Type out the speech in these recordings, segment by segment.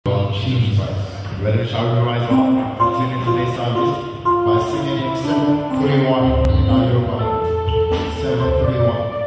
Jesus Christ. Ready? Shall we rise up? Continue today's service by singing 731. Now you're going. 731.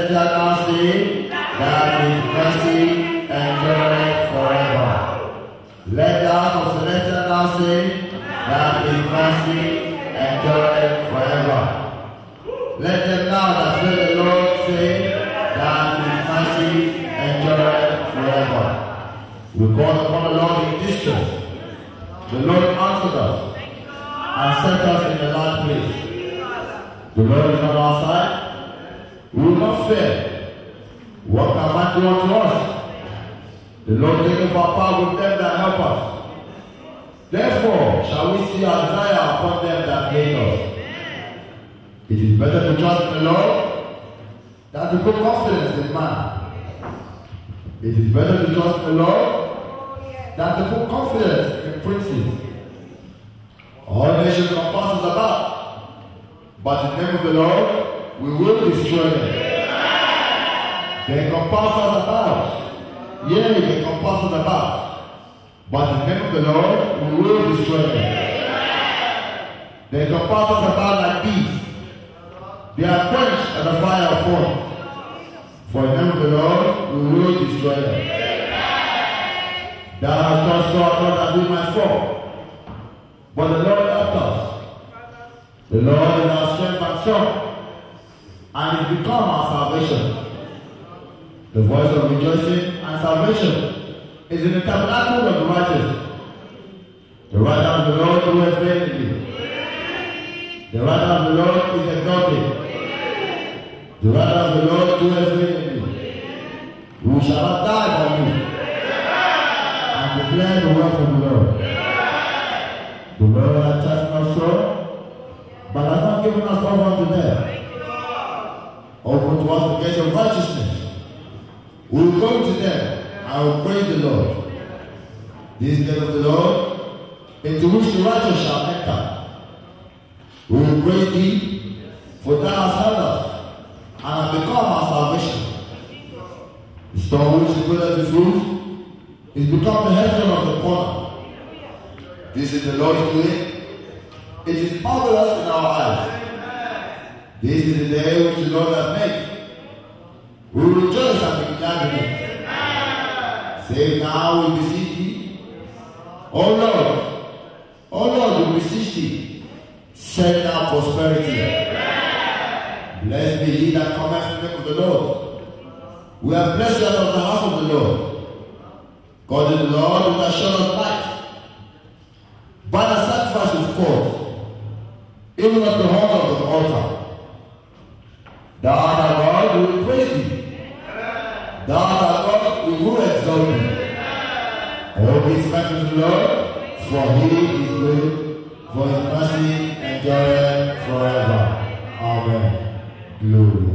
celestial now say that his mercy endureth forever. Let the house of celestial now say that his mercy endureth forever. Let them now that fear the Lord say that his mercy endureth forever. We call upon the Lord in distress. The Lord answered us and set us in the large place. The Lord is on our side. We will not fear. What can man do unto us? The Lord taketh our power with them that help us. Therefore shall we see our desire upon them that hate us. It is better to trust in the Lord than to put confidence in man. It is better to trust in the Lord than to put confidence in princes. All nations compass us about, but in the name of the Lord we will destroy them. They compass us about, yea, they compass us about, but in the name of the Lord we will destroy them. They compass us about like bees. They are quenched at the fire of thorns. For in the name of the Lord we will destroy them. Thou hast done so, I thought that we might fall. But the Lord helped us. The Lord is our strength and song, and is become our salvation. The voice of rejoicing and salvation is in the tabernacle of the righteous. The right hand of the Lord who has faithfully. The right hand of the Lord is exalted. The right hand of the Lord who has faithfully. We shall not die by you. Declare the word of the Lord. The Lord has chastened us so, but has not given us power unto death. Open to us the gates of righteousness. We will go to them and will praise the Lord. This day of the Lord, into which the righteous shall enter. We will praise thee, for thou hast heard us, and have become our salvation. The stone which is good as the fruit, is become the headstone of the corner. This is the Lord's doing. It is marvelous in our eyes. This is the day which the Lord has made. We will rejoice and be glad in it. Say now, we beseech thee. O Lord, we beseech thee. Send down prosperity. Blessed be he that cometh in the name of the Lord. We are blessed out of the house of the Lord. God is the Lord who has shown us light. By the sacrifice of God, even at the horn of the altar. Thou art our God, we will praise thee. Thou art our God, we will exalt thee. All these thanks to the Lord, for he is good, for his mercy endureth forever. Amen. Glory.